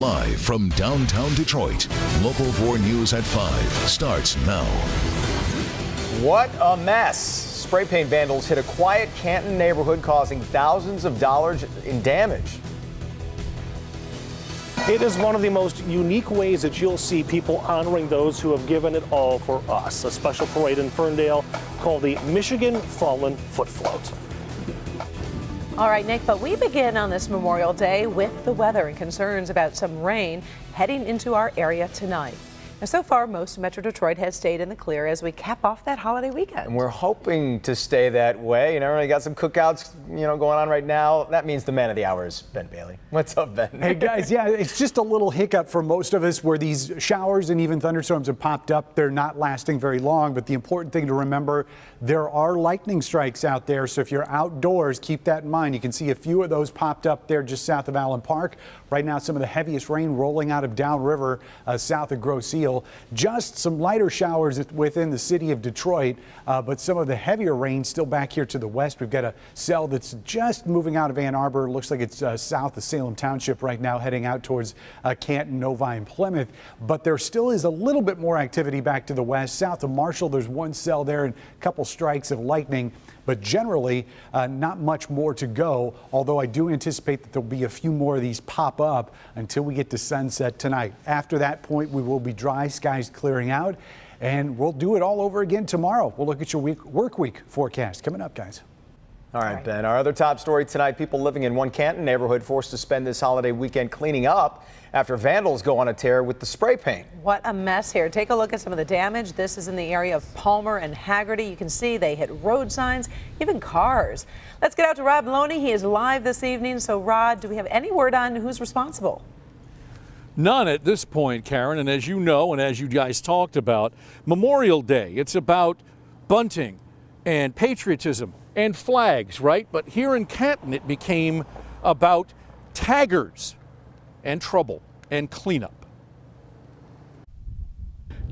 Live from downtown Detroit, Local 4 News at 5 starts now. What a mess. Spray paint vandals hit a quiet Canton neighborhood, causing thousands of dollars in damage. It is one of the most unique ways that you'll see people honoring those who have given it all for us. A special parade in Ferndale called the Michigan Fallen Foot Float. All right, Nick, but we begin on this Memorial Day with the weather and concerns about some rain heading into our area tonight. Now, so far, most of Metro Detroit has stayed in the clear as we cap off that holiday weekend. And we're hoping to stay that way. You know, we got some cookouts, going on right now. That means the man of the hour is Ben Bailey. What's up, Ben? Hey, guys, yeah, it's just a little hiccup for most of us where these showers and even thunderstorms have popped up. They're not lasting very long, but the important thing to remember, there are lightning strikes out there. So if you're outdoors, keep that in mind. You can see a few of those popped up there just south of Allen Park. Right now, some of the heaviest rain rolling out of downriver south of Grosse Ile. Just some lighter showers within the city of Detroit, but some of the heavier rain still back here to the west. We've got a cell that's just moving out of Ann Arbor. It looks like it's south of Salem Township right now, heading out towards Canton, Novi, and Plymouth. But there still is a little bit more activity back to the west. South of Marshall, there's one cell there and a couple strikes of lightning. But generally, not much more to go, although I do anticipate that there'll be a few more of these pop up until we get to sunset tonight. After that point, we will be dry, skies clearing out, and we'll do it all over again tomorrow. We'll look at your work week forecast coming up, guys. All right, Ben. Our other top story tonight, people living in one Canton neighborhood forced to spend this holiday weekend cleaning up after vandals go on a tear with the spray paint. What a mess here. Take a look at some of the damage. This is in the area of Palmer and Haggerty. You can see they hit road signs, even cars. Let's get out to Rod Maloney. He is live this evening. So, Rod, do we have any word on who's responsible? None at this point, Karen. And as you know, and as you guys talked about, Memorial Day, it's about bunting and patriotism and flags, right? But here in Canton, it became about taggers and trouble and cleanup.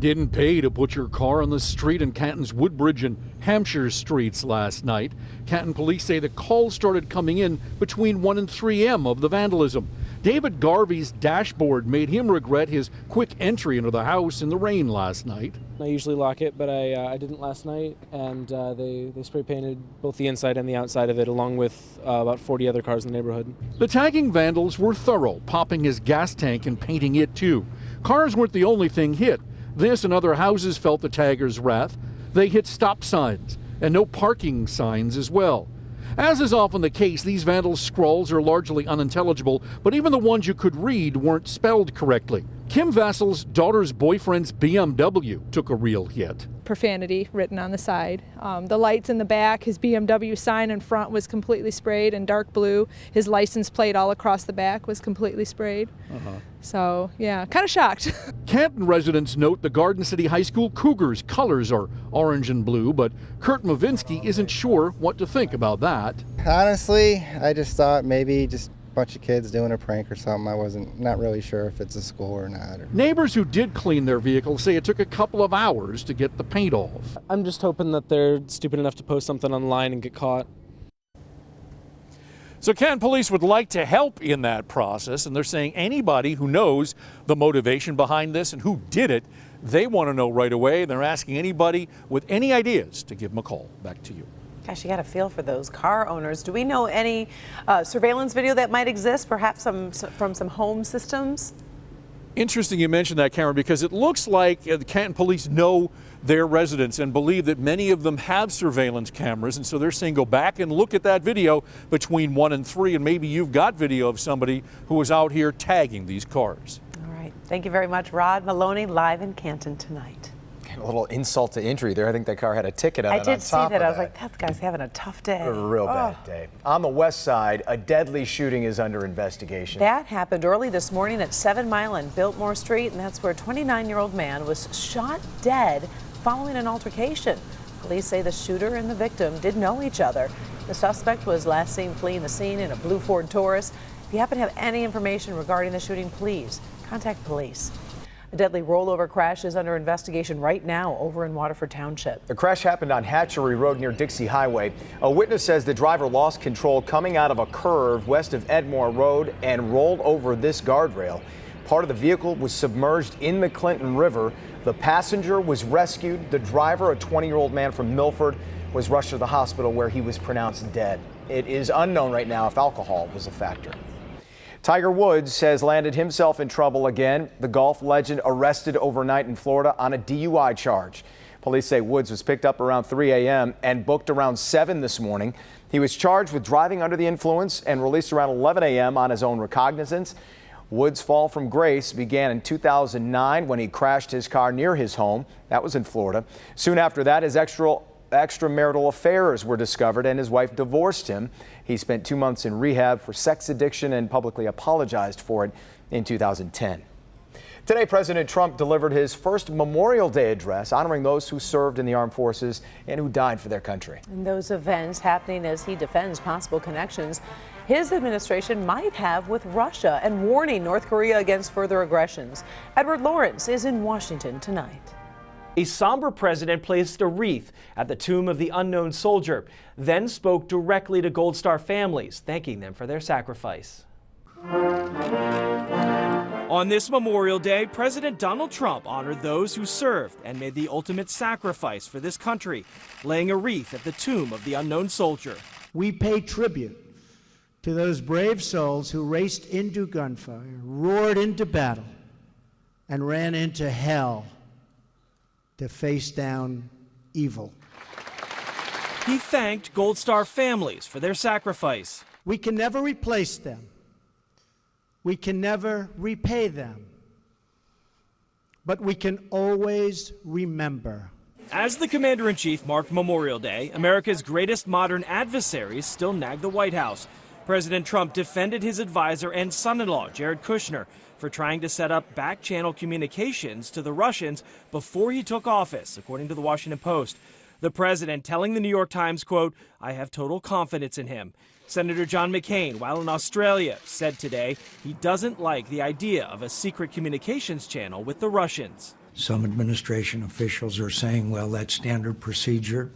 Didn't pay to put your car on the street in Canton's Woodbridge and Hampshire streets last night. Canton police say the calls started coming in between 1 and 3 a.m. of the vandalism. David Garvey's dashboard made him regret his quick entry into the house in the rain last night. I usually lock it, but I didn't last night, and they spray painted both the inside and the outside of it, along with about 40 other cars in the neighborhood. The tagging vandals were thorough, popping his gas tank and painting it too. Cars weren't the only thing hit. This and other houses felt the taggers' wrath. They hit stop signs and no parking signs as well. As is often the case, these vandals' scrawls are largely unintelligible, but even the ones you could read weren't spelled correctly. Kim Vassel's daughter's boyfriend's BMW took a real hit. Profanity written on the side. The lights in the back, his BMW sign in front was completely sprayed in dark blue. His license plate all across the back was completely sprayed. So, yeah, kind of shocked. Canton residents note the Garden City High School Cougars' colors are orange and blue, but Kurt Mavinsky isn't sure what to think about that. Honestly, I just thought maybe just bunch of kids doing a prank or something. I not really sure if it's a school or not. Neighbors who did clean their vehicles say it took a couple of hours to get the paint off. I'm just hoping that they're stupid enough to post something online and get caught. So Canton police would like to help in that process, and they're saying anybody who knows the motivation behind this and who did it, they want to know right away. They're asking anybody with any ideas to give them a call. Back to you. Gosh, you got to feel for those car owners. Do we know any surveillance video that might exist, perhaps from some home systems? Interesting you mentioned that, Karen, because it looks like the Canton police know their residents and believe that many of them have surveillance cameras. And so they're saying go back and look at that video between 1 and 3, and maybe you've got video of somebody who was out here tagging these cars. All right. Thank you very much, Rod Maloney, live in Canton tonight. A little insult to injury there. I think that car had a ticket on it. I did see that. I was like, that guy's having a tough day. A real bad day. On the west side, a deadly shooting is under investigation. That happened early this morning at 7 Mile and Biltmore Street, and that's where a 29-year-old man was shot dead following an altercation. Police say the shooter and the victim did know each other. The suspect was last seen fleeing the scene in a blue Ford Taurus. If you happen to have any information regarding the shooting, please contact police. A deadly rollover crash is under investigation right now over in Waterford Township. The crash happened on Hatchery Road near Dixie Highway. A witness says the driver lost control coming out of a curve west of Edmore Road and rolled over this guardrail. Part of the vehicle was submerged in the Clinton River. The passenger was rescued. The driver, a 20-year-old man from Milford, was rushed to the hospital where he was pronounced dead. It is unknown right now if alcohol was a factor. Tiger Woods has landed himself in trouble again. The golf legend arrested overnight in Florida on a DUI charge. Police say Woods was picked up around 3 a.m. and booked around 7 this morning. He was charged with driving under the influence and released around 11 a.m. on his own recognizance. Woods' fall from grace began in 2009 when he crashed his car near his home. That was in Florida. Soon after that, his extramarital affairs were discovered and his wife divorced him. He spent 2 months in rehab for sex addiction and publicly apologized for it in 2010. Today, President Trump delivered his first Memorial Day address, honoring those who served in the armed forces and who died for their country. And those events happening as he defends possible connections his administration might have with Russia and warning North Korea against further aggressions. Edward Lawrence is in Washington tonight. A somber president placed a wreath at the tomb of the unknown soldier, then spoke directly to Gold Star families, thanking them for their sacrifice. On this Memorial Day, President Donald Trump honored those who served and made the ultimate sacrifice for this country, laying a wreath at the tomb of the unknown soldier. We pay tribute to those brave souls who raced into gunfire, roared into battle, and ran into hell to face down evil. He thanked Gold Star families for their sacrifice. We can never replace them. We can never repay them. But we can always remember. As the Commander-in-Chief marked Memorial Day, America's greatest modern adversaries still nag the White House. President Trump defended his advisor and son-in-law, Jared Kushner, for trying to set up back-channel communications to the Russians before he took office, according to the Washington Post. The president telling the New York Times, quote, "I have total confidence in him." Senator John McCain, while in Australia, said today he doesn't like the idea of a secret communications channel with the Russians. Some administration officials are saying, well, that's standard procedure.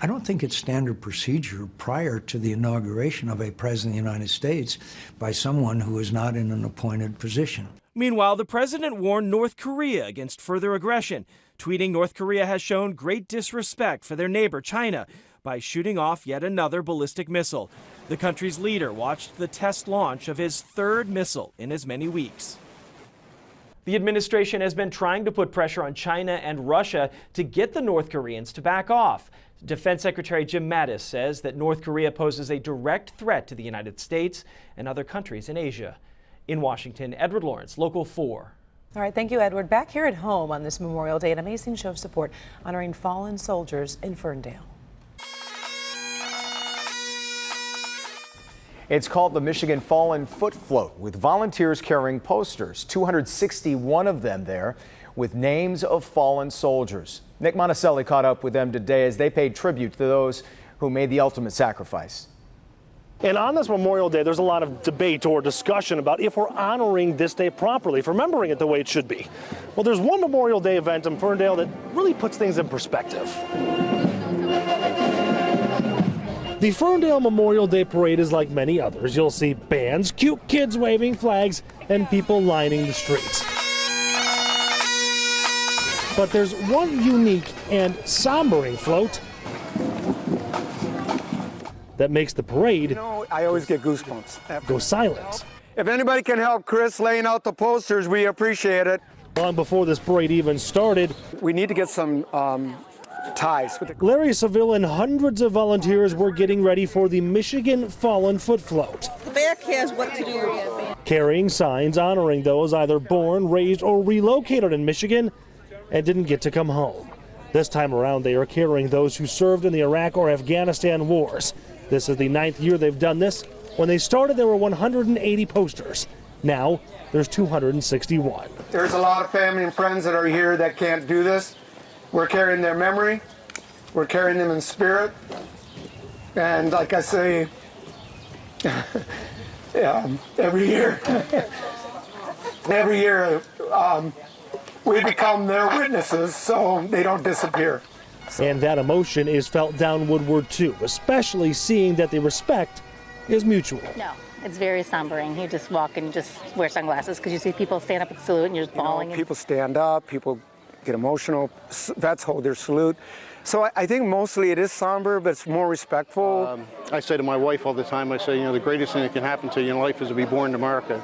I don't think it's standard procedure prior to the inauguration of a president of the United States by someone who is not in an appointed position. Meanwhile, the president warned North Korea against further aggression, tweeting North Korea has shown great disrespect for their neighbor, China, by shooting off yet another ballistic missile. The country's leader watched the test launch of his third missile in as many weeks. The administration has been trying to put pressure on China and Russia to get the North Koreans to back off. Defense Secretary Jim Mattis says that North Korea poses a direct threat to the United States and other countries in Asia. In Washington, Edward Lawrence, Local 4. All right, thank you, Edward. Back here at home on this Memorial Day, an amazing show of support honoring fallen soldiers in Ferndale. It's called the Michigan Fallen Foot Float, with volunteers carrying posters, 261 of them there, with names of fallen soldiers. Nick Monticelli caught up with them today as they paid tribute to those who made the ultimate sacrifice. And on this Memorial Day, there's a lot of debate or discussion about if we're honoring this day properly, if remembering it the way it should be. Well, there's one Memorial Day event in Ferndale that really puts things in perspective. The Ferndale Memorial Day Parade is like many others. You'll see bands, cute kids waving flags, and people lining the streets. But there's one unique and sombering float that makes the parade, you know, I always get goosebumps. Go silent. If anybody can help Chris laying out the posters, we appreciate it. Long before this parade even started, we need to get some ties. Larry Seville and hundreds of volunteers were getting ready for the Michigan Fallen Foot Float. The back has what to do. Carrying signs honoring those either born, raised, or relocated in Michigan and didn't get to come home. This time around, they are carrying those who served in the Iraq or Afghanistan wars. This is the 9th year they've done this. When they started, there were 180 posters. Now, there's 261. There's a lot of family and friends that are here that can't do this. We're carrying their memory. We're carrying them in spirit. And like I say, every year, we become their witnesses so they don't disappear. And that emotion is felt down Woodward too, especially seeing that the respect is mutual. No, it's very sombering. You just walk and just wear sunglasses because you see people stand up and salute and you're just bawling. People stand up, people get emotional, vets hold their salute. So I think mostly it is somber, but it's more respectful. I say to my wife all the time, I say, the greatest thing that can happen to you in life is to be born in America.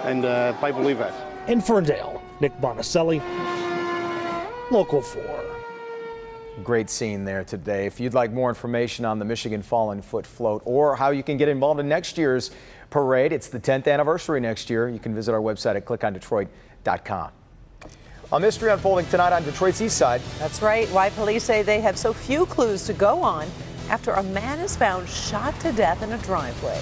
And I believe that. In Ferndale, Nick Bonicelli, Local 4. Great scene there today. If you'd like more information on the Michigan Fallen Foot Float or how you can get involved in next year's parade, it's the 10th anniversary next year. You can visit our website at clickondetroit.com. A mystery unfolding tonight on Detroit's east side. That's right. Why police say they have so few clues to go on after a man is found shot to death in a driveway.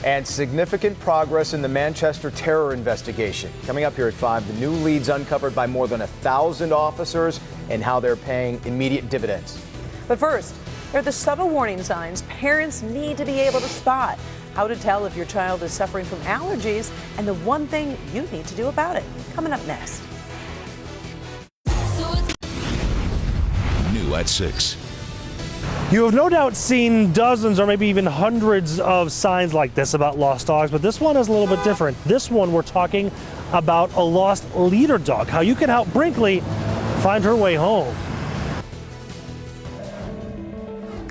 And significant progress in the Manchester terror investigation. Coming up here at 5, the new leads uncovered by more than 1,000 officers and how they're paying immediate dividends. But first, there are the subtle warning signs parents need to be able to spot. How to tell if your child is suffering from allergies and the one thing you need to do about it. Coming up next. New at 6. You have no doubt seen dozens or maybe even hundreds of signs like this about lost dogs, but this one is a little bit different. This one, we're talking about a lost leader dog, how you can help Brinkley find her way home.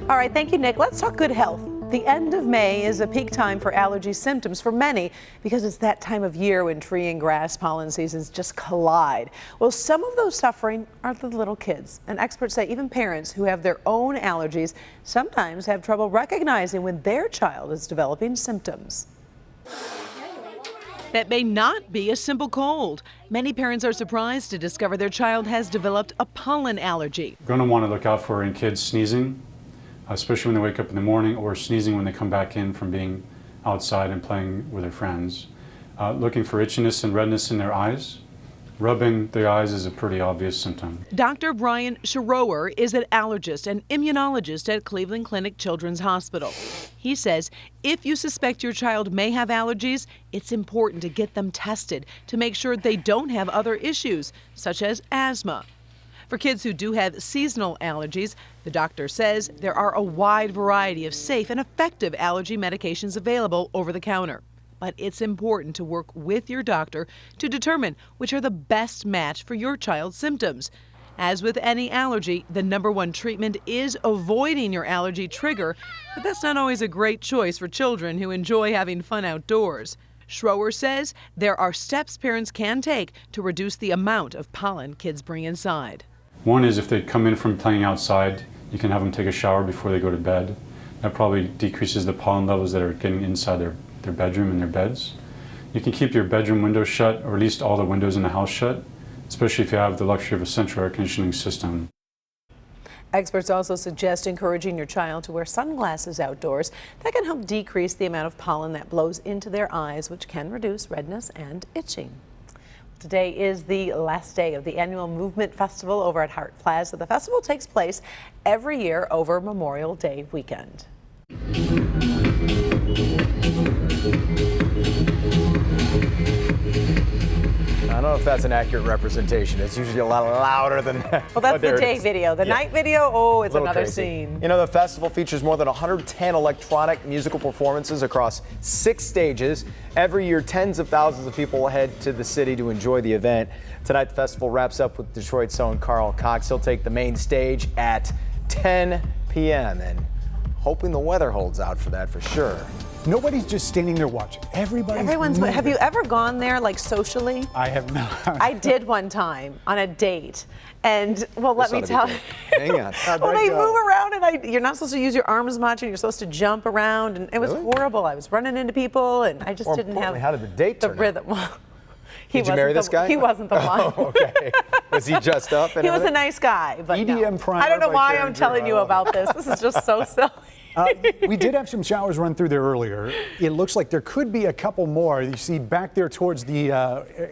All right, thank you, Nick. Let's talk good health. The end of May is a peak time for allergy symptoms for many because it's that time of year when tree and grass pollen seasons just collide. Well, some of those suffering are the little kids, and experts say even parents who have their own allergies sometimes have trouble recognizing when their child is developing symptoms. That may not be a simple cold. Many parents are surprised to discover their child has developed a pollen allergy. You're going to want to look out for in kids sneezing, especially when they wake up in the morning, or sneezing when they come back in from being outside and playing with their friends. Looking for itchiness and redness in their eyes. Rubbing the eyes is a pretty obvious symptom. Dr. Brian Schroer is an allergist and immunologist at Cleveland Clinic Children's Hospital. He says if you suspect your child may have allergies, it's important to get them tested to make sure they don't have other issues, such as asthma. For kids who do have seasonal allergies, the doctor says there are a wide variety of safe and effective allergy medications available over the counter. But it's important to work with your doctor to determine which are the best match for your child's symptoms. As with any allergy, the #1 treatment is avoiding your allergy trigger, but that's not always a great choice for children who enjoy having fun outdoors. Schroer says there are steps parents can take to reduce the amount of pollen kids bring inside. One is if they come in from playing outside, you can have them take a shower before they go to bed. That probably decreases the pollen levels that are getting inside their bedroom and their beds. You can keep your bedroom windows shut, or at least all the windows in the house shut, especially if you have the luxury of a central air conditioning system. Experts also suggest encouraging your child to wear sunglasses outdoors. That can help decrease the amount of pollen that blows into their eyes, which can reduce redness and itching. Today is the last day of the annual Movement Festival over at Hart Plaza. The festival takes place every year over Memorial Day weekend. I don't know if that's an accurate representation. It's usually a lot louder than that. Well, that's the day video. The night video, oh, it's another crazy scene. You know, the festival features more than 110 electronic musical performances across 6 stages. Every year, tens of thousands of people head to the city to enjoy the event. Tonight, the festival wraps up with Detroit's own Carl Cox. He'll take the main stage at 10 p.m. and hoping the weather holds out for that for sure. Nobody's just standing there watching. Everyone's moving. Have you ever gone there, like, socially? I have not. I did one time on a date. And, well, let me tell you. Hang on. Well, they move around, and you're not supposed to use your arms much, and you're supposed to jump around. And it was horrible. I was running into people, and I just didn't have how did the date turn rhythm. Did you marry this guy? He wasn't the one. Oh, okay. Was he dressed up? And he was a nice guy, but EDM Primer I don't know by why Karen I'm telling you about this. This is just so silly. We did have some showers run through there earlier. It looks like there could be a couple more. You see back there towards the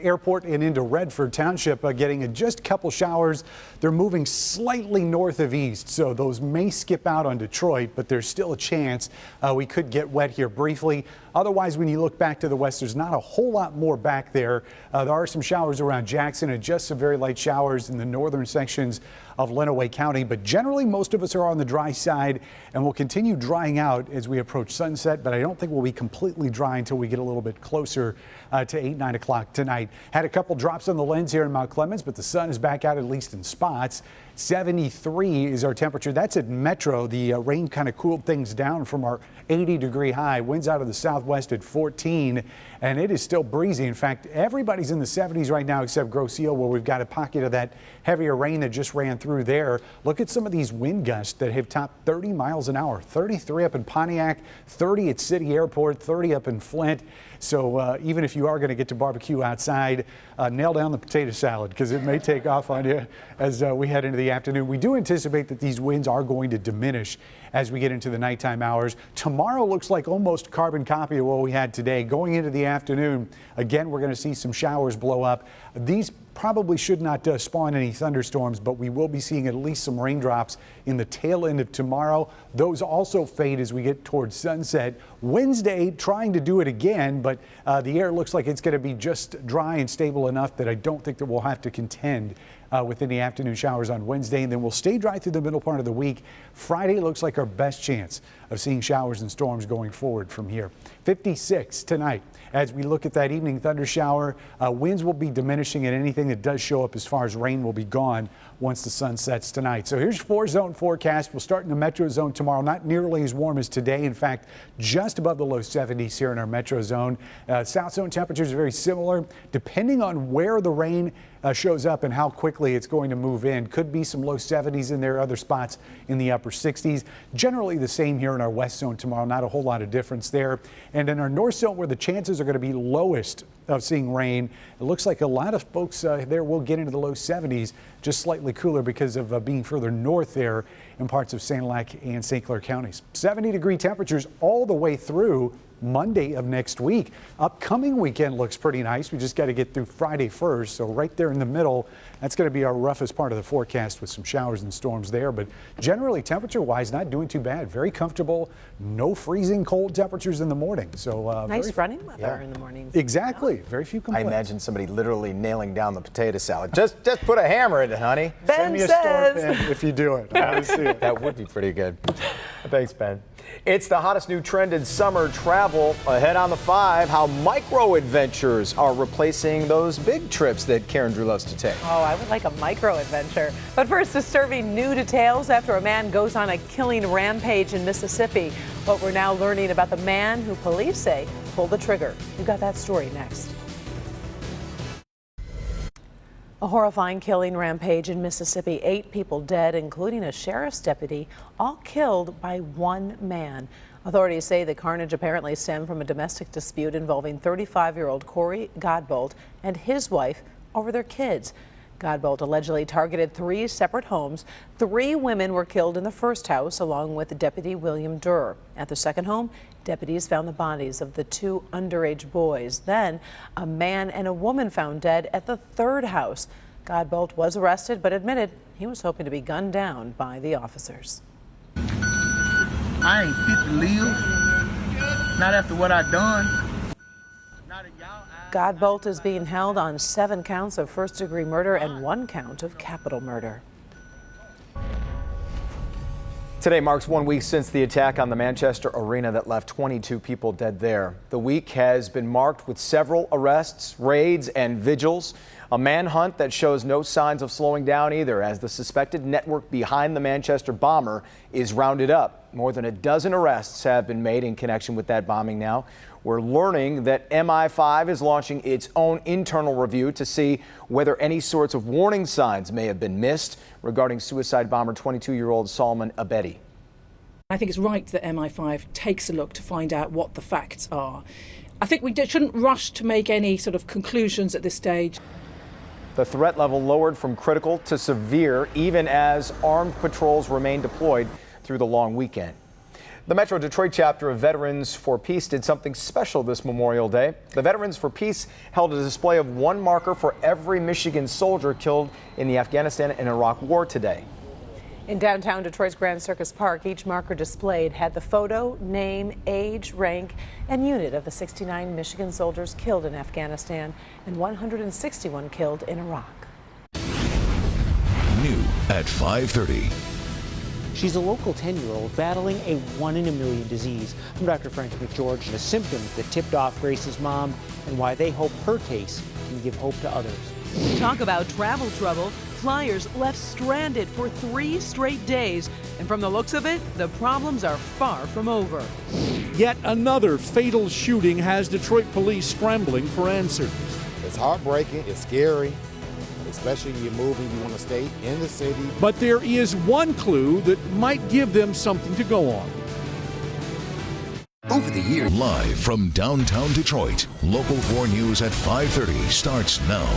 airport and into Redford Township getting just a couple showers. They're moving slightly north of east, so those may skip out on Detroit, but there's still a chance we could get wet here briefly. Otherwise, when you look back to the west, there's not a whole lot more back there. There are some showers around Jackson and just some very light showers in the northern sections of Lenawee County, but generally most of us are on the dry side and will continue continue drying out as we approach sunset, but I don't think we'll be completely dry until we get a little bit closer to 8, 9 o'clock tonight. Had a couple drops on the lens here in Mount Clemens, but the sun is back out at least in spots. 73 is our temperature. That's at Metro. The rain kind of cooled things down from our 80-degree high. Winds out of the southwest at 14, and it is still breezy. In fact, everybody's in the 70s right now except Grosse Ile, where we've got a pocket of that heavier rain that just ran through there. Look at some of these wind gusts that have topped 30 miles an hour. 33 up in Pontiac, 30 at City Airport, 30 up in Flint. So even if you are going to get to barbecue outside, nail down the potato salad because it may take off on you as we head into the afternoon. We do anticipate that these winds are going to diminish as we get into the nighttime hours. Tomorrow looks like almost carbon copy of what we had today. Going into the afternoon, again, we're going to see some showers blow up. These probably should not spawn any thunderstorms, but we will be seeing at least some raindrops in the tail end of tomorrow. Those also fade as we get towards sunset. Wednesday, trying to do it again, but the air looks like it's going to be just dry and stable enough that I don't think that we'll have to contend with any afternoon showers on Wednesday, and then we'll stay dry through the middle part of the week. Friday looks like our best chance of seeing showers and storms going forward from here. 56 tonight. As we look at that evening thunder shower, winds will be diminishing, and anything that does show up as far as rain will be gone once the sun sets tonight. So here's your 4-zone forecast. We'll start in the metro zone tomorrow, not nearly as warm as today. In fact, just above the low 70s here in our metro zone. South zone temperatures are very similar. Depending on where the rain shows up and how quickly it's going to move in, could be some low 70s in there, other spots in the upper 60s. Generally the same here in our west zone tomorrow, not a whole lot of difference there. And in our north zone, where the chances are going to be lowest of seeing rain, it looks like a lot of folks there will get into the low 70s, just slightly cooler because of being further north there in parts of St. Lac and St. Clair counties. 70-degree temperatures all the way through Monday of next week. Upcoming weekend looks pretty nice. We just got to get through Friday first. So right there in the middle, that's going to be our roughest part of the forecast with some showers and storms there. But generally, temperature-wise, not doing too bad. Very comfortable. No freezing cold temperatures in the morning. So nice running weather in the morning. Exactly. Very few complaints. I imagine somebody literally nailing down the potato salad. Just put a hammer in it, honey. Ben Send me a says. storm fan if you do it. That would be pretty good. Thanks, Ben. It's the hottest new trend in summer travel. Ahead on the 5, how micro adventures are replacing those big trips that Karen Drew loves to take. Oh, I would like a micro adventure. But first, disturbing new details after a man goes on a killing rampage in Mississippi. What we're now learning about the man who police say pulled the trigger. We've got that story next. A horrifying killing rampage in Mississippi. 8 people dead, including a sheriff's deputy, all killed by one man. Authorities say the carnage apparently stemmed from a domestic dispute involving 35-year-old Corey Godbolt and his wife over their kids. Godbolt allegedly targeted 3 separate homes. 3 women were killed in the first house, along with Deputy William Durr. At the second home, deputies found the bodies of the 2 underage boys. Then, a man and a woman found dead at the third house. Godbolt was arrested, but admitted he was hoping to be gunned down by the officers. I ain't fit to live, not after what I done. Godbolt is being held on 7 counts of first-degree murder and 1 count of capital murder. Today marks 1 week since the attack on the Manchester Arena that left 22 people dead there. The week has been marked with several arrests, raids, and vigils. A manhunt that shows no signs of slowing down either, as the suspected network behind the Manchester bomber is rounded up. More than a dozen arrests have been made in connection with that bombing now. We're learning that MI5 is launching its own internal review to see whether any sorts of warning signs may have been missed regarding suicide bomber 22-year-old Salman Abedi. I think it's right that MI5 takes a look to find out what the facts are. I think we shouldn't rush to make any sort of conclusions at this stage. The threat level lowered from critical to severe, even as armed patrols remain deployed through the long weekend. The Metro Detroit chapter of Veterans for Peace did something special this Memorial Day. The Veterans for Peace held a display of 1 marker for every Michigan soldier killed in the Afghanistan and Iraq war today. In downtown Detroit's Grand Circus Park, each marker displayed had the photo, name, age, rank, and unit of the 69 Michigan soldiers killed in Afghanistan and 161 killed in Iraq. New at 5:30. She's a local 10-year-old battling a 1 in a million disease. I'm Dr. Frank McGeorge, and the symptoms that tipped off Grace's mom and why they hope her case can give hope to others. Talk about travel trouble. Flyers left stranded for 3 straight days. And from the looks of it, the problems are far from over. Yet another fatal shooting has Detroit police scrambling for answers. It's heartbreaking, it's scary, especially you're moving, you want to stay in the city. But there is one clue that might give them something to go on. Over the years, live from downtown Detroit, Local 4 News at 5:30 starts now.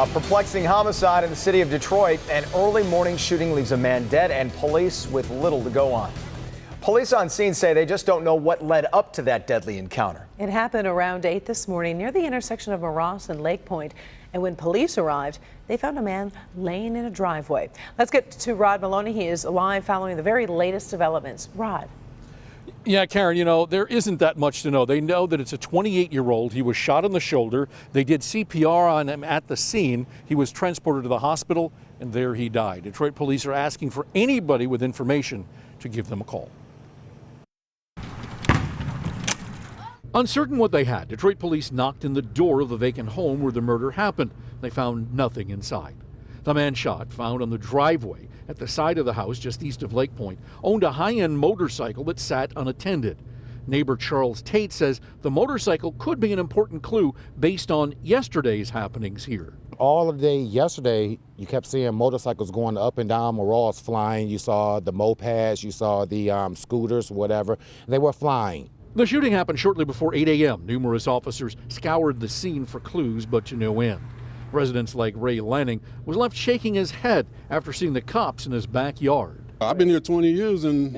A perplexing homicide in the city of Detroit. An early morning shooting leaves a man dead and police with little to go on. Police on scene say they just don't know what led up to that deadly encounter. It happened around 8 this morning near the intersection of Moross and Lake Point. And when police arrived, they found a man laying in a driveway. Let's get to Rod Maloney. He is live following the very latest developments. Rod. Yeah, Karen, you know, there isn't that much to know. They know that it's a 28-year-old. He was shot in the shoulder. They did CPR on him at the scene. He was transported to the hospital, and there he died. Detroit police are asking for anybody with information to give them a call. Uncertain what they had, Detroit police knocked in the door of the vacant home where the murder happened. They found nothing inside. The man shot, found on the driveway at the side of the house just east of Lake Point, owned a high-end motorcycle that sat unattended. Neighbor Charles Tate says the motorcycle could be an important clue based on yesterday's happenings here. All of the day yesterday, you kept seeing motorcycles going up and down Moross flying. You saw the mopeds, you saw the scooters, whatever. They were flying. The shooting happened shortly before 8 a.m. Numerous officers scoured the scene for clues, but to no end. Residents like Ray Lanning was left shaking his head after seeing the cops in his backyard. I've been here 20 years and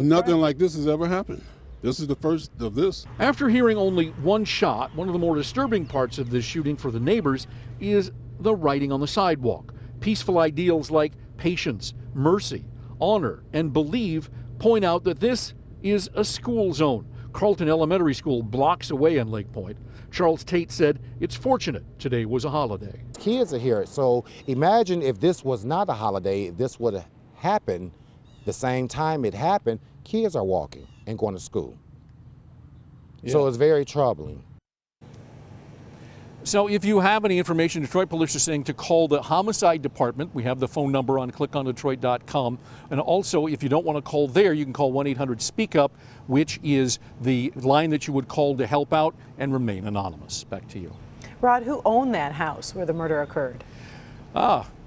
nothing like this has ever happened. This is the first of this. After hearing only one shot, one of the more disturbing parts of this shooting for the neighbors is the writing on the sidewalk. Peaceful ideals like patience, mercy, honor, and believe point out that this is a school zone. Carlton Elementary School blocks away in Lake Point. Charles Tate said it's fortunate today was a holiday. Kids are here, so imagine if this was not a holiday, this would have happened the same time it happened. Kids are walking and going to school. Yeah. So it's very troubling. So if you have any information, Detroit police are saying to call the homicide department. We have the phone number on clickondetroit.com. And also, if you don't want to call there, you can call 1-800-SPEAK-UP, which is the line that you would call to help out and remain anonymous. Back to you. Rod, who owned that house where the murder occurred?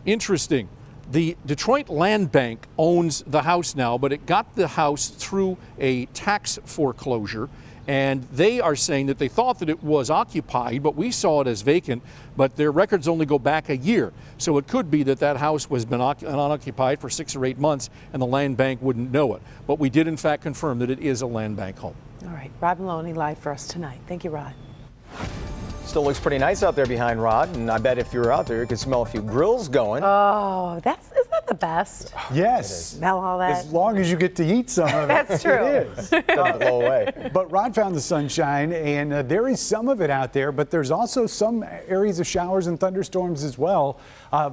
Interesting. The Detroit Land Bank owns the house now, but it got the house through a tax foreclosure. And they are saying that they thought that it was occupied, but we saw it as vacant, but their records only go back a year. So it could be that that house was been unoccupied for 6 or 8 months and the land bank wouldn't know it. But we did in fact confirm that it is a land bank home. All right, Rod Maloney live for us tonight. Thank you, Rod. Still looks pretty nice out there behind Rod, and I bet if you're out there, you can smell a few grills going. Oh, isn't that the best? Yes. Smell all that. As long as you get to eat some of it. That's true. It is. Doesn't blow away. But Rod found the sunshine, and there is some of it out there, but there's also some areas of showers and thunderstorms as well.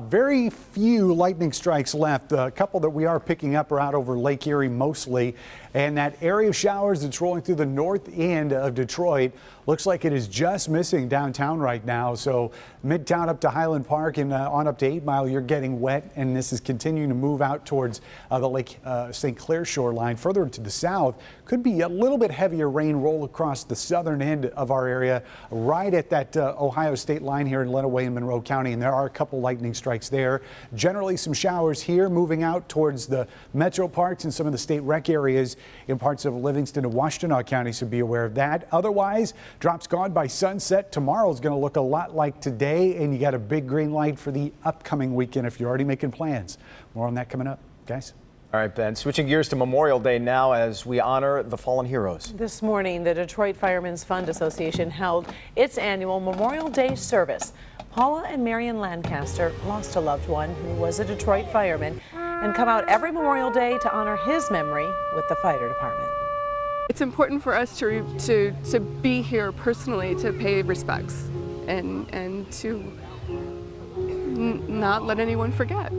Very few lightning strikes left. A couple that we are picking up are out over Lake Erie mostly. And that area of showers that's rolling through the north end of Detroit looks like it is just missing downtown right now. So Midtown up to Highland Park and on up to 8 Mile, you're getting wet. And this is continuing to move out towards the Lake St. Clair shoreline. Further to the south, could be a little bit heavier rain roll across the southern end of our area, right at that Ohio state line here in Lenawee and Monroe County. And there are a couple lightning strikes there. Generally some showers here moving out towards the metro parks and some of the state rec areas in parts of Livingston and Washtenaw counties, so be aware of that. Otherwise, drops gone by sunset. Tomorrow is going to look a lot like today, and you got a big green light for the upcoming weekend if you're already making plans. More on that coming up, guys. All right, Ben, switching gears to Memorial Day now as we honor the fallen heroes. This morning, the Detroit Firemen's Fund Association held its annual Memorial Day service. Paula and Marion Lancaster lost a loved one who was a Detroit fireman and come out every Memorial Day to honor his memory with the fire department. It's important for us to be here personally to pay respects and to not let anyone forget.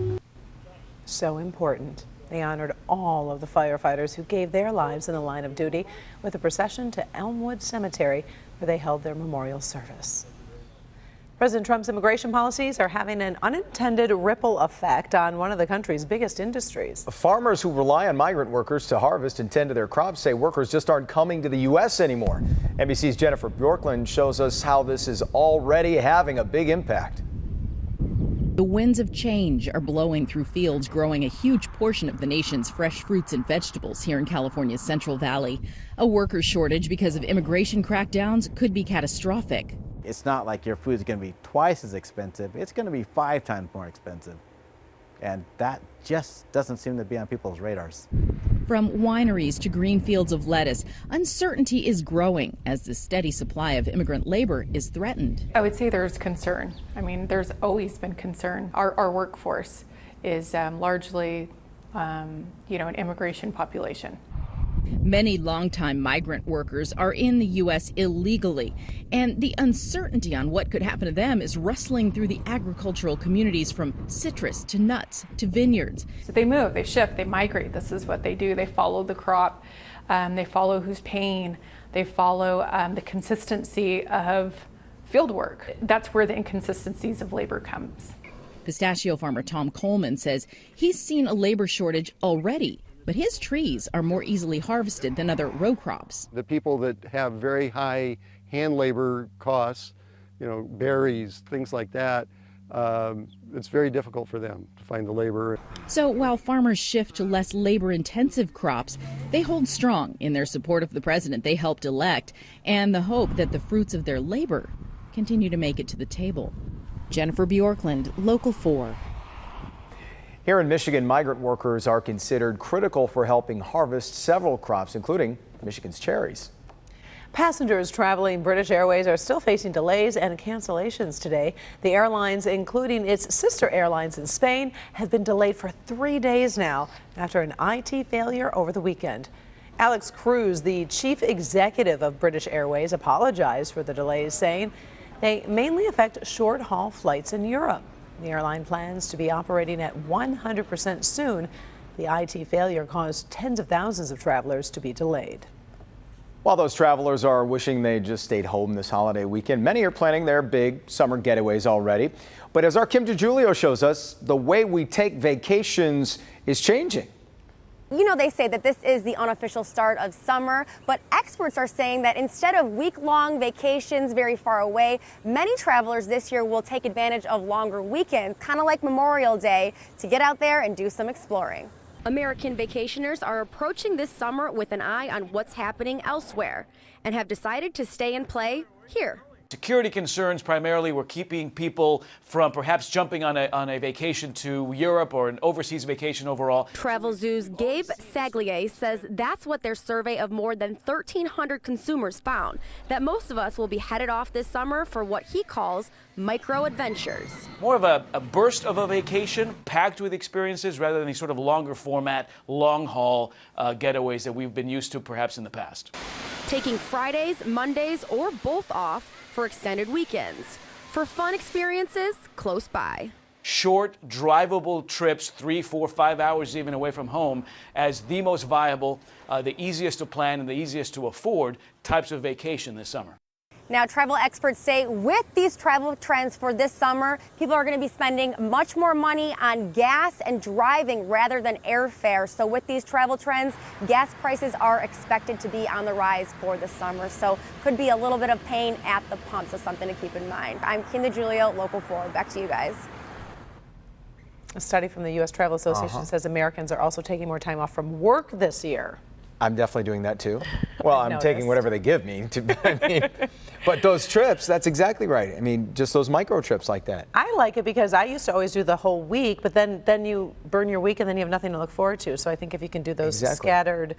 So important. They honored all of the firefighters who gave their lives in the line of duty with a procession to Elmwood Cemetery, where they held their memorial service. President Trump's immigration policies are having an unintended ripple effect on one of the country's biggest industries. Farmers who rely on migrant workers to harvest and tend to their crops say workers just aren't coming to the U.S. anymore. NBC's Jennifer Bjorklund shows us how this is already having a big impact. The winds of change are blowing through fields growing a huge portion of the nation's fresh fruits and vegetables here in California's Central Valley. A worker shortage because of immigration crackdowns could be catastrophic. It's not like your food is going to be twice as expensive. It's going to be 5 times more expensive. And that just doesn't seem to be on people's radars. From wineries to green fields of lettuce, uncertainty is growing as the steady supply of immigrant labor is threatened. I would say there's concern. I mean, there's always been concern. Our workforce is largely, an immigration population. Many longtime migrant workers are in the U.S. illegally, and the uncertainty on what could happen to them is rustling through the agricultural communities from citrus to nuts to vineyards. So they move, they shift, they migrate. This is what they do. They follow the crop, they follow who's paying, they follow the consistency of field work. That's where the inconsistencies of labor comes. Pistachio farmer Tom Coleman says he's seen a labor shortage already. But his trees are more easily harvested than other row crops. The people that have very high hand labor costs, berries, things like that, it's very difficult for them to find the labor. So while farmers shift to less labor-intensive crops, they hold strong in their support of the president they helped elect and the hope that the fruits of their labor continue to make it to the table. Jennifer Bjorklund, Local 4. Here in Michigan, migrant workers are considered critical for helping harvest several crops, including Michigan's cherries. Passengers traveling British Airways are still facing delays and cancellations today. The airlines, including its sister airlines in Spain, have been delayed for 3 days now after an IT failure over the weekend. Alex Cruz, the chief executive of British Airways, apologized for the delays, saying they mainly affect short-haul flights in Europe. The airline plans to be operating at 100% soon. The IT failure caused tens of thousands of travelers to be delayed. While those travelers are wishing they just stayed home this holiday weekend, many are planning their big summer getaways already. But as our Kim DeJulio shows us, the way we take vacations is changing. They say that this is the unofficial start of summer, but experts are saying that instead of week-long vacations very far away, many travelers this year will take advantage of longer weekends, kind of like Memorial Day, to get out there and do some exploring. American vacationers are approaching this summer with an eye on what's happening elsewhere and have decided to stay and play here. Security concerns primarily were keeping people from perhaps jumping on a vacation to Europe or an overseas vacation overall. TravelZoo's Gabe Saglier says that's what their survey of more than 1,300 consumers found, that most of us will be headed off this summer for what he calls micro adventures. More of a burst of a vacation packed with experiences rather than these sort of longer format, long haul getaways that we've been used to perhaps in the past. Taking Fridays, Mondays, or both off for extended weekends, for fun experiences close by. Short, drivable trips, 3, 4, 5 hours even away from home, as the most viable, the easiest to plan and the easiest to afford types of vacation this summer. Now, travel experts say with these travel trends for this summer, people are going to be spending much more money on gas and driving rather than airfare. So with these travel trends, gas prices are expected to be on the rise for the summer. So could be a little bit of pain at the pump, so something to keep in mind. I'm Kim DeJulio, Local 4. Back to you guys. A study from the U.S. Travel Association says Americans are also taking more time off from work this year. I'm definitely doing that too. Well, I'm taking whatever they give me. But those trips, that's exactly right. I mean, just those micro trips like that. I like it because I used to always do the whole week, but then you burn your week and then you have nothing to look forward to. So I think if you can do those scattered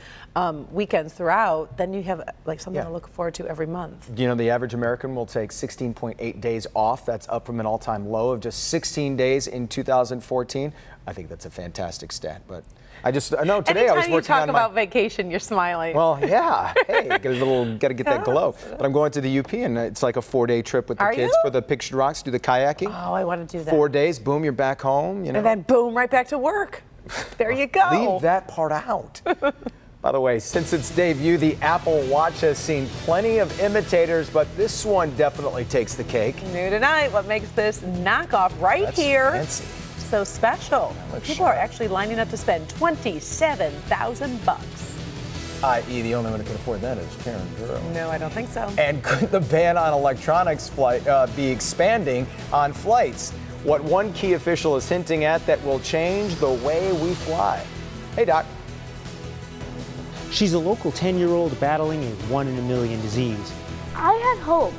weekends throughout, then you have like something to look forward to every month. The average American will take 16.8 days off. That's up from an all-time low of just 16 days in 2014. I think that's a fantastic stat, but I know today I was working on Anytime you talk about vacation, you're smiling. Well, yeah. Hey, got to get that glow. But I'm going to the UP, and it's like a 4-day trip with the kids for the Pictured Rocks, do the kayaking. Oh, I want to do that. 4 days, boom, you're back home. And then boom, right back to work. There you go. Leave that part out. By the way, since its debut, the Apple Watch has seen plenty of imitators, but this one definitely takes the cake. New tonight, what makes this knockoff That's here fancy. so special? looks People are actually lining up to spend $27,000. I.e., the only one who can afford that is Karen Drew. No, I don't think so. And could the ban on electronics be expanding on flights? What one key official is hinting at that will change the way we fly. Hey, Doc. She's a local 10-year-old battling a 1 in a million disease. I have hope,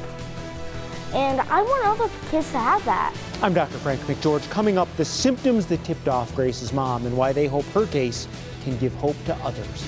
and I want other kids to have that. I'm Dr. Frank McGeorge. Coming up, the symptoms that tipped off Grace's mom and why they hope her case can give hope to others.